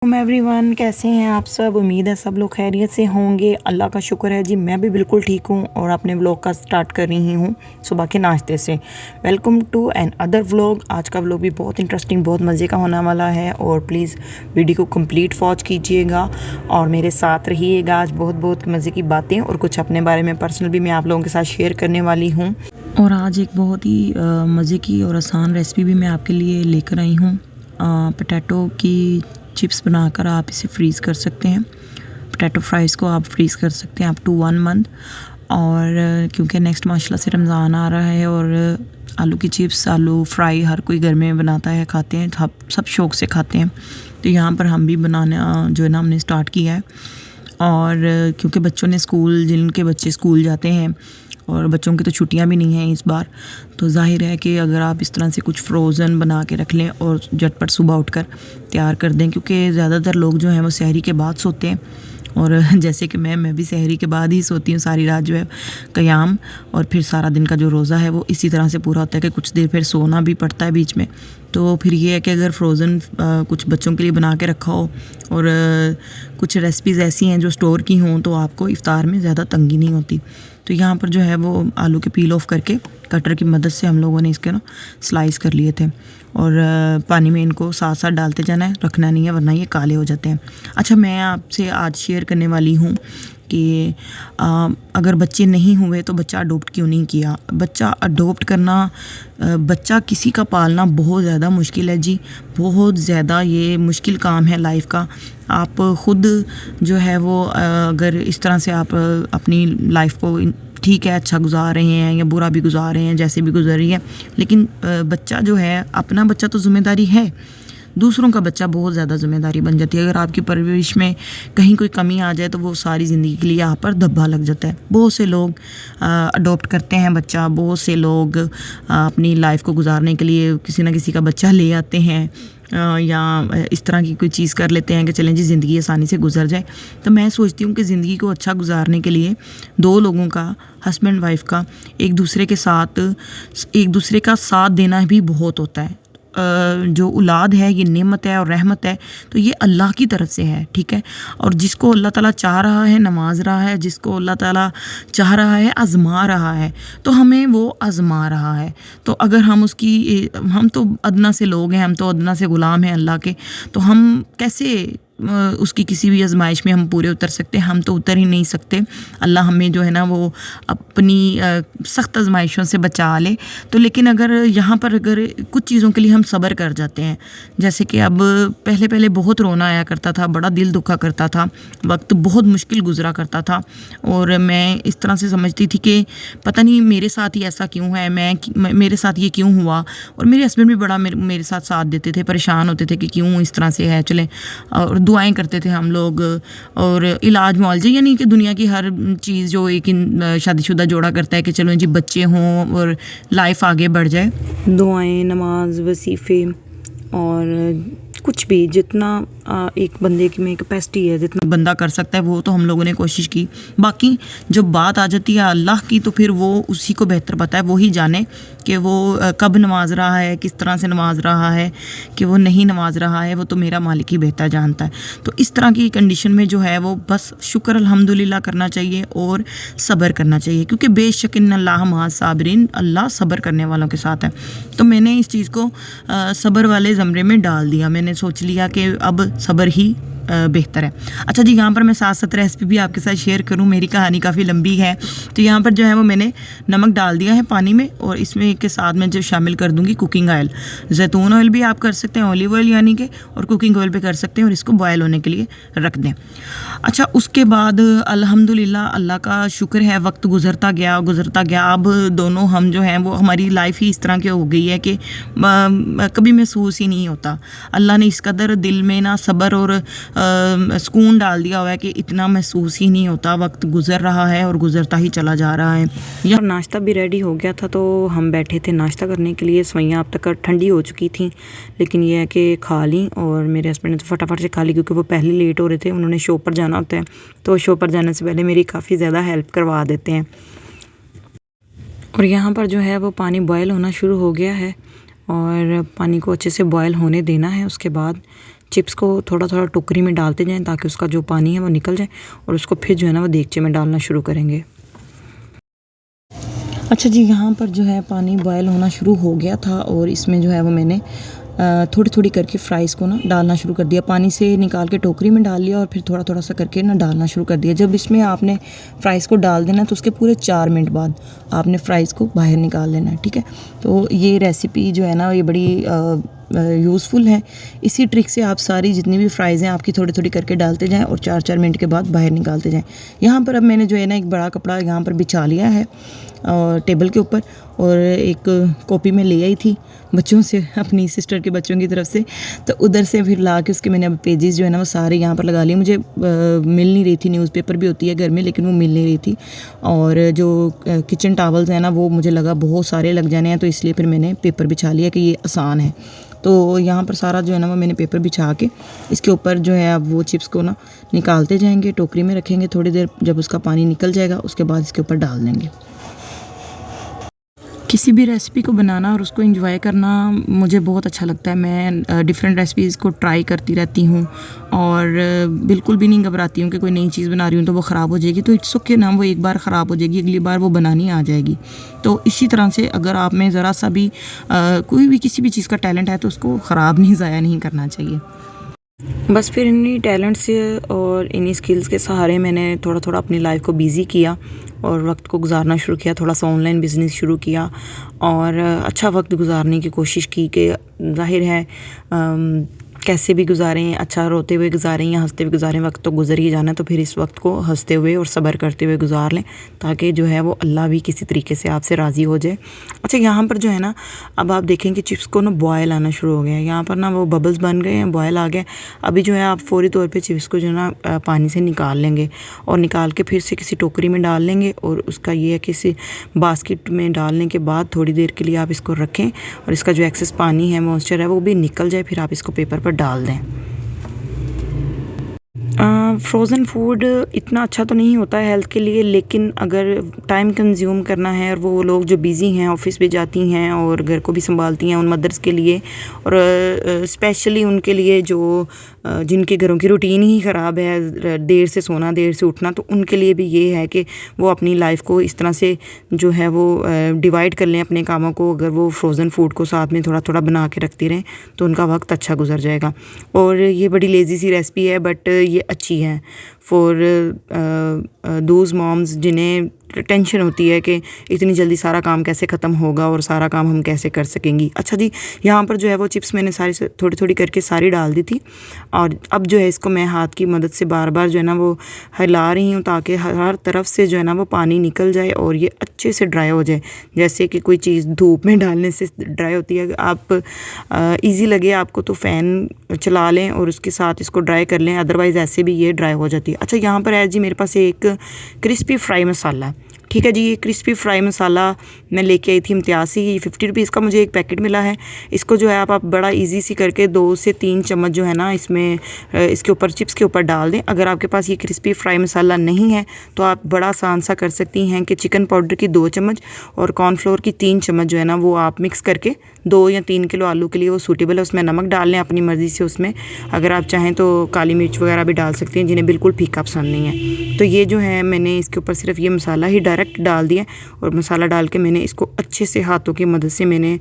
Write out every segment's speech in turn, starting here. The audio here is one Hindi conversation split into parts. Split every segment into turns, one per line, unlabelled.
एवरीवन, कैसे हैं आप सब। उम्मीद है सब लोग खैरियत से होंगे। अल्लाह का शुक्र है जी, मैं भी बिल्कुल ठीक हूँ और अपने व्लॉग का स्टार्ट कर रही हूँ सुबह के नाश्ते से। Welcome to another vlog. आज का व्लॉग भी बहुत इंटरेस्टिंग, बहुत मज़े का होने वाला है और प्लीज़ वीडियो को कंप्लीट वॉच कीजिएगा और मेरे साथ रहिएगा। आज बहुत बहुत मज़े की बातें और कुछ अपने बारे में पर्सनल भी मैं आप लोगों के साथ शेयर करने वाली हूँ। और आज एक बहुत ही मज़े की और आसान रेसिपी भी मैं आपके लिए लेकर आई हूँ। पोटैटो की चिप्स बनाकर आप इसे फ्रीज़ कर सकते हैं। पोटैटो फ्राइज़ को आप फ्रीज़ कर सकते हैं अप टू 1 मंथ। और क्योंकि नेक्स्ट माशाल्लाह से रमज़ान आ रहा है और आलू की चिप्स, आलू फ्राई हर कोई घर में बनाता है, खाते हैं, सब शौक़ से खाते हैं। तो यहाँ पर हम भी बनाना जो है ना हमने स्टार्ट किया है। और क्योंकि बच्चों ने जिनके बच्चे स्कूल जाते हैं और बच्चों की तो छुट्टियां भी नहीं हैं इस बार, तो जाहिर है कि अगर आप इस तरह से कुछ फ्रोज़न बना के रख लें और झटपट सुबह उठकर तैयार कर दें, क्योंकि ज़्यादातर लोग जो हैं वो सहरी के बाद सोते हैं। और जैसे कि मैं भी सहरी के बाद ही सोती हूँ। सारी रात जो है क़याम और फिर सारा दिन का जो रोज़ा है वो इसी तरह से पूरा होता है कि कुछ देर फिर सोना भी पड़ता है बीच में। तो फिर ये है कि अगर फ्रोज़न कुछ बच्चों के लिए बना के रखा हो और कुछ रेसिपीज़ ऐसी हैं जो स्टोर की हों तो आपको इफ़्तार में ज़्यादा तंगी नहीं होती। तो यहाँ पर जो है वो आलू के पील ऑफ करके कटर की मदद से हम लोगों ने इसके ना स्लाइस कर लिए थे और पानी में इनको साथ साथ डालते जाना है, रखना नहीं है वरना ये काले हो जाते हैं। अच्छा, मैं आपसे आज शेयर करने वाली हूँ कि अगर बच्चे नहीं हुए तो बच्चा अडोप्ट क्यों नहीं किया। बच्चा अडोप्ट करना, बच्चा किसी का पालना बहुत ज़्यादा मुश्किल है जी, बहुत ज़्यादा ये मुश्किल काम है लाइफ का। आप ख़ुद जो है वो अगर इस तरह से आप अपनी लाइफ को ठीक है अच्छा गुजार रहे हैं या बुरा भी गुजार रहे हैं, जैसे भी गुजर रही है, लेकिन बच्चा जो है, अपना बच्चा तो ज़िम्मेदारी है, दूसरों का बच्चा बहुत ज़्यादा ज़िम्मेदारी बन जाती है। अगर आपकी परवरिश में कहीं कोई कमी आ जाए तो वो सारी ज़िंदगी के लिए आप पर धब्बा लग जाता है। बहुत से लोग अडॉप्ट करते हैं बच्चा, बहुत से लोग अपनी लाइफ को गुजारने के लिए किसी ना किसी का बच्चा ले आते हैं या इस तरह की कोई चीज़ कर लेते हैं कि चलें जी ज़िंदगी आसानी से गुजर जाए। तो मैं सोचती हूँ कि ज़िंदगी को अच्छा गुजारने के लिए दो लोगों का, हस्बैंड वाइफ का, एक दूसरे का साथ देना भी बहुत होता है। जो औलाद है ये नेमत है और रहमत है, तो ये अल्लाह की तरफ से है, ठीक है। और जिसको अल्लाह ताला चाह रहा है नवाज रहा है, जिसको अल्लाह ताला चाह रहा है आज़मा रहा है, तो हमें वो आज़मा रहा है। तो अगर हम तो अदना से लोग हैं, हम तो अदना से ग़ुलाम हैं अल्लाह के, तो हम कैसे उसकी किसी भी आजमाइश में हम पूरे उतर सकते हैं। हम तो उतर ही नहीं सकते। अल्लाह हमें जो है ना वो अपनी सख्त आजमाइशों से बचा ले। तो लेकिन अगर कुछ चीज़ों के लिए हम सब्र कर जाते हैं, जैसे कि अब पहले बहुत रोना आया करता था, बड़ा दिल दुखा करता था, वक्त बहुत मुश्किल गुजरा करता था और मैं इस तरह से समझती थी कि पता नहीं मेरे साथ ही ऐसा क्यों है, मेरे साथ ये क्यों हुआ। और मेरे हस्बैंड भी बड़ा मेरे साथ देते थे, परेशान होते थे कि क्यों इस तरह से है, चलें, और दुआएं करते थे हम लोग और इलाज मुआवजे, यानी कि दुनिया की हर चीज़ जो एक शादीशुदा जोड़ा करता है कि चलो जी बच्चे हों और लाइफ आगे बढ़ जाए। दुआएं, नमाज, वसीफ़े और कुछ भी जितना एक बंदे की में कैपेसिटी है, जितना बंदा कर सकता है वो तो हम लोगों ने कोशिश की। बाकी जब बात आ जाती है अल्लाह की तो फिर वो उसी को बेहतर पता है, वो ही जाने कि वो कब नमाज रहा है, किस तरह से नमाज रहा है, कि वो नहीं नमाज रहा है, वो तो मेरा मालिक ही बेहतर जानता है। तो इस तरह की कंडीशन में जो है वो बस शुक्र अल्हम्दुलिल्लाह करना चाहिए और सब्र करना चाहिए, क्योंकि बेशक इन्नल्लाह मअ साबिरीन, अल्लाह सब्र करने वालों के साथ है। तो मैंने इस चीज़ को सब्र वाले ज़मरे में डाल दिया। मैंने सोच लिया कि अब सब्र ही बेहतर है। अच्छा जी, यहाँ पर मैं साथ साथ रेसिपी भी आपके साथ शेयर करूँ, मेरी कहानी काफ़ी लंबी है। तो यहाँ पर जो है वो मैंने नमक डाल दिया है पानी में और इसमें के साथ मैं जो शामिल कर दूँगी कुकिंग ऑयल। जैतून ऑयल भी आप कर सकते हैं, ऑलिव ऑयल यानी कि, और कुकिंग ऑयल भी कर सकते हैं और इसको बॉयल होने के लिए रख दें। अच्छा, उसके बाद अल्हम्दुलिल्लाह अल्लाह का शुक्र है, वक्त गुजरता गया। अब दोनों हम जो हैं वो, हमारी लाइफ ही इस तरह की हो गई है कि कभी महसूस ही नहीं होता। अल्लाह ने इस कदर दिल में ना सब्र और सुकून डाल दिया हुआ है कि इतना महसूस ही नहीं होता। वक्त गुजर रहा है और गुजरता ही चला जा रहा है। यार नाश्ता भी रेडी हो गया था तो हम बैठे थे नाश्ता करने के लिए। सवैयाँ अब तक ठंडी हो चुकी थी, लेकिन यह है कि खा ली और मेरे हस्बैंड ने तो फटाफट से खा ली, क्योंकि वो पहले लेट हो रहे थे, उन्होंने शो पर जाना होता है, तो शो पर जाने से पहले मेरी काफ़ी ज़्यादा हेल्प करवा देते हैं। और यहाँ पर जो है वो पानी बॉयल होना शुरू हो गया है और पानी को अच्छे से बॉयल होने देना है। उसके बाद चिप्स को थोड़ा थोड़ा टोकरी में डालते जाएं ताकि उसका जो पानी है वो निकल जाए, और उसको फिर जो है ना वो देगचे में डालना शुरू करेंगे। अच्छा जी, यहाँ पर जो है पानी बॉयल होना शुरू हो गया था और इसमें जो है वो मैंने थोड़ी थोड़ी करके फ्राइज़ को ना डालना शुरू कर दिया। पानी से निकाल के टोकरी में डाल लिया और फिर थोड़ा थोड़ा सा करके ना डालना शुरू कर दिया। जब इसमें आपने फ़्राइज़ को डाल देना तो उसके पूरे 4 मिनट बाद आपने फ़्राइज़ को बाहर निकाल लेना है, ठीक है। तो ये रेसिपी जो है ना ये बड़ी यूज़फुल है। इसी ट्रिक से आप सारी जितनी भी फ्राइज़ हैं आपकी थोड़ी थोड़ी करके डालते जाएं और 4-4 मिनट के बाद बाहर निकालते जाएं। यहाँ पर अब मैंने जो है ना एक बड़ा कपड़ा यहाँ पर बिछा लिया है और टेबल के ऊपर, और एक कॉपी में ले आई थी बच्चों से, अपनी सिस्टर के बच्चों की तरफ से, तो उधर से फिर ला के उसके मैंने अब पेजेस जो है ना वो सारे यहाँ पर लगा लिए। मुझे मिल नहीं रही थी, न्यूज़पेपर भी होती है घर में लेकिन वो मिल नहीं रही थी, और जो किचन टॉवल्स हैं ना वो मुझे लगा बहुत सारे लग जाने हैं, तो इसलिए फिर मैंने पेपर बिछा लिया कि ये आसान है। तो यहाँ पर सारा जो है ना वो मैंने पेपर बिछा के इसके ऊपर जो है अब वो चिप्स को ना निकालते जाएंगे, टोकरी में रखेंगे थोड़ी देर, जब उसका पानी निकल जाएगा उसके बाद इसके ऊपर डाल देंगे। किसी भी रेसिपी को बनाना और उसको एंजॉय करना मुझे बहुत अच्छा लगता है। मैं डिफरेंट रेसिपीज़ को ट्राई करती रहती हूँ और बिल्कुल भी नहीं घबराती हूँ कि कोई नई चीज़ बना रही हूँ तो वो ख़राब हो जाएगी, तो इट्स ओके ना, वो एक बार ख़राब हो जाएगी, अगली बार वो बनानी आ जाएगी। तो इसी तरह से अगर आप में ज़रा सा भी कोई भी किसी भी चीज़ का टैलेंट है तो उसको ख़राब नहीं, ज़ाया नहीं करना चाहिए। बस फिर इन्हीं टैलेंट से और इन्हीं स्किल्स के सहारे मैंने थोड़ा थोड़ा अपनी लाइफ को बिज़ी किया और वक्त को गुजारना शुरू किया। थोड़ा सा ऑनलाइन बिज़नेस शुरू किया और अच्छा वक्त गुजारने की कोशिश की कि जाहिर है कैसे भी गुजारें, अच्छा रोते हुए गुजारें या हंसते हुए गुजारें, वक्त तो गुजर ही जाना है, तो फिर इस वक्त को हंसते हुए और सब्र करते हुए गुजार लें ताकि जो है वो अल्लाह भी किसी तरीके से आपसे राज़ी हो जाए। अच्छा, यहाँ पर जो है ना अब आप देखें कि चिप्स को ना बॉयल आना शुरू हो गया है, यहाँ पर ना वो बबल्स बन गए हैं, बॉयल आ गए। अभी जो है आप फ़ौरी तौर पर चिप्स को जो है ना पानी से निकाल लेंगे और निकाल के फिर से किसी टोकरी में डाल लेंगे, और उसका ये है किसी बास्केट में डालने के बाद थोड़ी देर के लिए आप इसको रखें और इसका जो एक्सेस पानी है, मॉइस्चर है, वो भी निकल जाए, फिर आप इसको पेपर पर डाल दें। फ्रोज़न फूड इतना अच्छा तो नहीं होता है हेल्थ के लिए, लेकिन अगर टाइम कंज्यूम करना है और वो लोग जो बिज़ी हैं, ऑफिस भी जाती हैं और घर को भी संभालती हैं, उन मदर्स के लिए और स्पेशली उनके लिए जो जिनके घरों की रूटीन ही ख़राब है, देर से सोना देर से उठना, तो उनके लिए भी ये है कि वो अपनी लाइफ को इस तरह से जो है वो डिवाइड कर लें अपने कामों को। अगर वो फ्रोज़न फूड को साथ में थोड़ा थोड़ा बना के रखती रहें तो उनका वक्त अच्छा गुजर जाएगा। और ये बड़ी लेज़ी सी रेसिपी है बट ये अच्छी है फॉर दोज़ मॉम्स जिन्हें टेंशन होती है कि इतनी जल्दी सारा काम कैसे ख़त्म होगा और सारा काम हम कैसे कर सकेंगी। अच्छा जी, यहाँ पर जो है वो चिप्स मैंने सारी थोड़ी थोड़ी करके सारी डाल दी थी और अब जो है इसको मैं हाथ की मदद से बार बार जो है ना वो हिला रही हूँ ताकि हर तरफ से जो है ना वो पानी निकल जाए और ये अच्छे से ड्राई हो जाए। जैसे कि कोई चीज़ धूप में डालने से ड्राई होती है, आप ईज़ी लगे आपको तो फ़ैन चला लें और उसके साथ इसको ड्राई कर लें, अदरवाइज़ ऐसे भी ये ड्राई हो जाती है। अच्छा, यहाँ पर है जी मेरे पास एक क्रिस्पी फ्राई मसाला, ठीक है जी। ये क्रिस्पी फ्राई मसाला मैं लेके आई थी इम्तियाज़ से, ये 50 रुपीज़ का मुझे एक पैकेट मिला है। इसको जो है आप बड़ा इजी सी करके 2 से 3 चम्मच जो है ना इसमें इसके ऊपर चिप्स के ऊपर डाल दें। अगर आपके पास ये क्रिस्पी फ्राई मसाला नहीं है तो आप बड़ा आसान सा कर सकती हैं कि चिकन पाउडर की 2 चम्मच और कॉर्नफ्लोर की 3 चम्मच जो है ना वो आप मिक्स करके 2 या 3 किलो आलू के लिए वो सूटेबल है, उसमें नमक डाल लें अपनी मर्ज़ी से। उसमें अगर आप चाहें तो काली मिर्च वगैरह भी डाल सकती हैं जिन्हें बिल्कुल फीका पसंद नहीं है। तो ये जो है मैंने इसके ऊपर सिर्फ ये मसाला ही डायरेक्ट डाल दिया और मसाला डाल के मैंने इसको अच्छे से हाथों की मदद से मैंने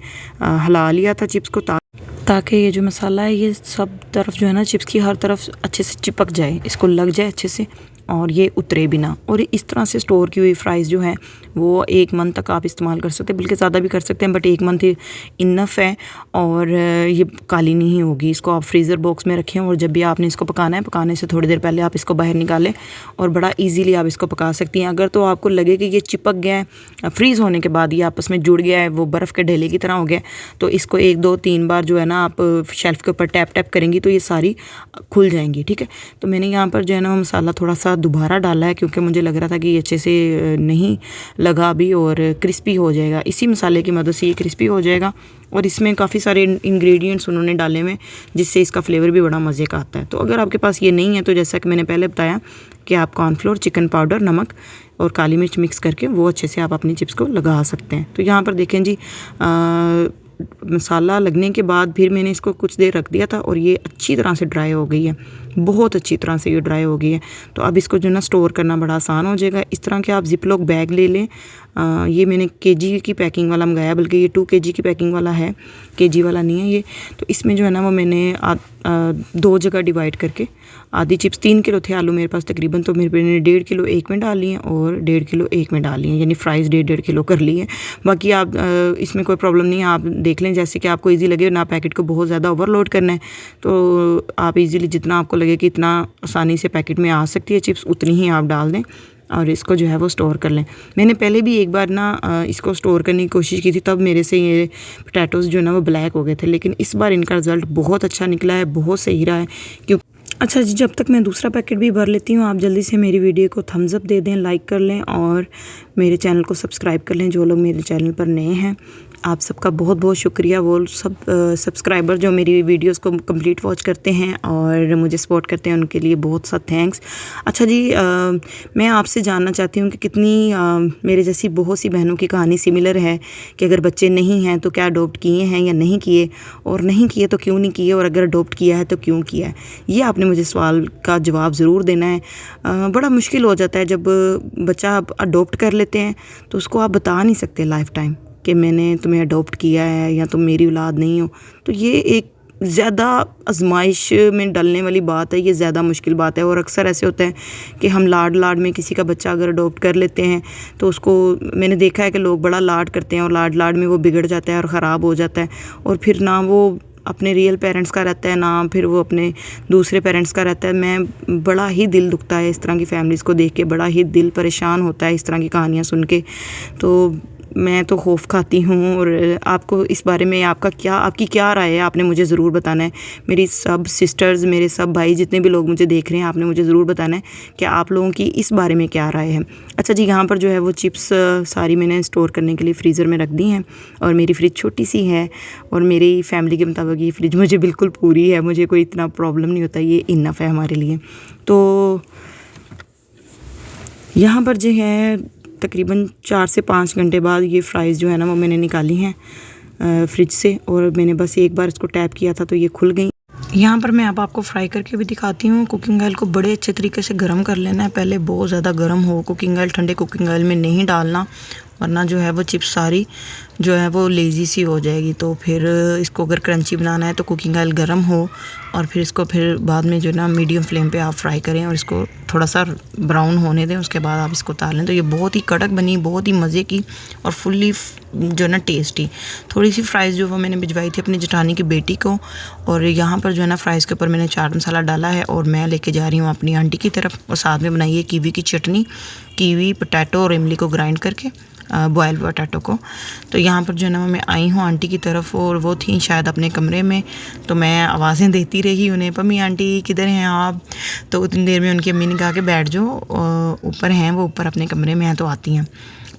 हिला लिया था चिप्स को, ताकि ये जो मसाला है ये सब तरफ जो है ना चिप्स की हर तरफ अच्छे से चिपक जाए, इसको लग जाए अच्छे से और ये उतरे भी ना। और इस तरह से स्टोर की हुई फ्राइज़ जो हैं वो 1 मंथ तक आप इस्तेमाल कर सकते हैं, बल्कि ज़्यादा भी कर सकते हैं, बट 1 मंथ इनफ है और ये काली नहीं होगी। इसको आप फ्रीज़र बॉक्स में रखें और जब भी आपने इसको पकाना है, पकाने से थोड़ी देर पहले आप इसको बाहर निकालें और बड़ा ईजीली आप इसको पका सकती हैं। अगर तो आपको लगे कि ये चिपक गया है, फ्रीज़ होने के बाद ये आपस में जुड़ गया है, वो बर्फ़ के ढेले की तरह हो गया, तो इसको 1 2 3 बार जो है ना आप शेल्फ़ के ऊपर टैप टैप करेंगी तो ये सारी खुल जाएंगी, ठीक है। तो मैंने यहाँ पर जो है ना मसाला थोड़ा सा दोबारा डाला है क्योंकि मुझे लग रहा था कि ये अच्छे से नहीं लगा अभी और क्रिस्पी हो जाएगा। इसी मसाले की मदद से ये क्रिस्पी हो जाएगा और इसमें काफ़ी सारे इंग्रेडिएंट्स उन्होंने डाले हुए जिससे इसका फ्लेवर भी बड़ा मज़े का आता है। तो अगर आपके पास ये नहीं है तो जैसा कि मैंने पहले बताया कि आप कॉर्नफ्लोर, चिकन पाउडर, नमक और काली मिर्च मिक्स करके वो अच्छे से आप अपनी चिप्स को लगा सकते हैं। तो यहाँ पर देखें जी मसाला लगने के बाद फिर मैंने इसको कुछ देर रख दिया था और ये अच्छी तरह से ड्राई हो गई है, बहुत अच्छी तरह से ये ड्राई हो गई है। तो अब इसको जो ना स्टोर करना बड़ा आसान हो जाएगा। इस तरह के आप जिप लॉक बैग ले लें। ये मैंने केजी की पैकिंग वाला मंगाया, बल्कि ये 2 केजी की पैकिंग वाला है, केजी वाला नहीं है ये। तो इसमें जो है ना वो मैंने 2 जगह डिवाइड करके आधी चिप्स, 3 किलो थे आलू मेरे पास तकरीबन, तो मैंने 1.5 किलो एक में डाल लिए और 1.5 किलो एक में डाल लिए, यानी फ्राइज़ 1.5 किलो कर लिए। बाकी आप इसमें कोई प्रॉब्लम नहीं है, आप देख लें जैसे कि आपको ईजी लगे, ना पैकेट को बहुत ज़्यादा ओवरलोड करना है। तो आप इजीली जितना आपको लगे कि इतना आसानी से पैकेट में आ सकती है चिप्स, उतनी ही आप डाल दें और इसको जो है वो स्टोर कर लें। मैंने पहले भी एक बार ना इसको स्टोर करने की कोशिश की थी, तब मेरे से ये पोटैटोज़ जो है ना वो ब्लैक हो गए थे, लेकिन इस बार इनका रिज़ल्ट बहुत अच्छा निकला है, बहुत सही रहा है। क्यों अच्छा जी, जब तक मैं दूसरा पैकेट भी भर लेती हूँ, आप जल्दी से मेरी वीडियो को थम्स अप दे दें, लाइक कर लें और मेरे चैनल को सब्सक्राइब कर लें। जो लोग मेरे चैनल पर नए हैं, आप सबका बहुत बहुत शुक्रिया। वो सब सब्सक्राइबर जो मेरी वीडियोस को कंप्लीट वॉच करते हैं और मुझे सपोर्ट करते हैं, उनके लिए बहुत सा थैंक्स। अच्छा जी, मैं आपसे जानना चाहती हूँ कि कितनी मेरे जैसी बहुत सी बहनों की कहानी सिमिलर है कि अगर बच्चे नहीं हैं तो क्या अडोप्ट किए हैं या नहीं किए, और नहीं किए तो क्यों नहीं किए, और अगर अडोप्ट किया है तो क्यों किया है। ये आपने मुझे सवाल का जवाब ज़रूर देना है। बड़ा मुश्किल हो जाता है जब बच्चा आप अडोप्ट कर लेते हैं, तो उसको आप बता नहीं सकते लाइफ टाइम कि मैंने तुम्हें अडॉप्ट किया है या तुम मेरी औलाद नहीं हो। तो ये एक ज़्यादा आजमाइश में डलने वाली बात है, ये ज़्यादा मुश्किल बात है। और अक्सर ऐसे होता है कि हम लाड में किसी का बच्चा अगर अडॉप्ट कर लेते हैं तो उसको, मैंने देखा है कि लोग बड़ा लाड करते हैं और लाड में वो बिगड़ जाता है और ख़राब हो जाता है, और फिर ना वो अपने रियल पेरेंट्स का रहता है, ना फिर वो अपने दूसरे पेरेंट्स का रहता है। मैं बड़ा ही दिल दुखता है इस तरह की फैमिलीज़ को देख के, बड़ा ही दिल परेशान होता है इस तरह की कहानियाँ सुन के। तो मैं तो खौफ खाती हूँ। और आपको इस बारे में आपकी क्या राय है, आपने मुझे ज़रूर बताना है। मेरी सब सिस्टर्स, मेरे सब भाई, जितने भी लोग मुझे देख रहे हैं, आपने मुझे ज़रूर बताना है कि आप लोगों की इस बारे में क्या राय है। अच्छा जी, यहाँ पर जो है वो चिप्स सारी मैंने स्टोर करने के लिए फ्रीज़र में रख दी हैं, और मेरी फ्रिज छोटी सी है और मेरी फैमिली के मुताबिक ये फ्रिज मुझे बिल्कुल पूरी है, मुझे कोई इतना प्रॉब्लम नहीं होता, ये इनफ है हमारे लिए। तो यहाँ पर जो है तकरीबन 4 से 5 घंटे बाद ये फ्राइज़ जो है ना वो मैंने निकाली हैं फ्रिज से, और मैंने बस एक बार इसको टैप किया था तो ये खुल गई। यहाँ पर मैं अब आपको फ्राई करके भी दिखाती हूँ। कुकिंग ऑयल को बड़े अच्छे तरीके से गर्म कर लेना है, पहले बहुत ज़्यादा गर्म हो कुकिंग ऑयल, ठंडे कुकिंग ऑयल में नहीं डालना, वरना जो है वो चिप्स सारी जो है वो लेज़ी सी हो जाएगी। तो फिर इसको अगर क्रंची बनाना है तो कुकिंग ऑयल गर्म हो, और फिर इसको फिर बाद में जो है ना मीडियम फ्लेम पे आप फ्राई करें और इसको थोड़ा सा ब्राउन होने दें, उसके बाद आप इसको उतार लें। तो ये बहुत ही कड़क बनी, बहुत ही मज़े की और फुल्ली जो है ना टेस्टी। थोड़ी सी फ्राइज़ जो वो मैंने भिजवाई थी अपनी जेठानी की बेटी को, और यहाँ पर जो है ना फ्राइज़ के ऊपर मैंने चाट मसाला डाला है और मैं लेके जा रही हूँ अपनी आंटी की तरफ। और साथ में बनाई है कीवी की चटनी, कीवी, पोटैटो और इमली को ग्राइंड करके, बॉयल पोटैटो को। तो यहाँ पर जो है ना मैं आई हूँ आंटी की तरफ, और वो थी शायद अपने कमरे में, तो मैं आवाज़ें देती रही उन्हें, पम्मी आंटी किधर हैं आप। तो उतनी देर में उनकी अम्मी ने कहा कि बैठ जाओ, ऊपर हैं वो, ऊपर अपने कमरे में हैं, तो आती हैं।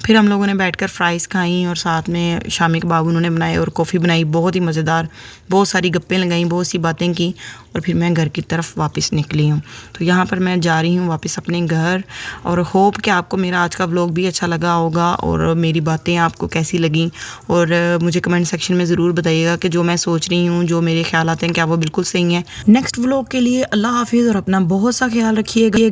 फिर हम लोगों ने बैठकर फ्राइज़ खाई और साथ में शामी कबाब उन्होंने बनाए और कॉफ़ी बनाई, बहुत ही मज़ेदार। बहुत सारी गप्पें लगाई, बहुत सी बातें की, और फिर मैं घर की तरफ वापस निकली हूँ। तो यहाँ पर मैं जा रही हूँ वापस अपने घर, और होप कि आपको मेरा आज का व्लॉग भी अच्छा लगा होगा और मेरी बातें आपको कैसी लगी। और मुझे कमेंट सेक्शन में ज़रूर बताइएगा कि जो मैं सोच रही हूँ, जो मेरे ख्याल आते हैं, क्या वो बिल्कुल सही है। नेक्स्ट व्लॉग के लिए अल्लाह हाफिज़ और अपना बहुत सा ख्याल रखिएगा।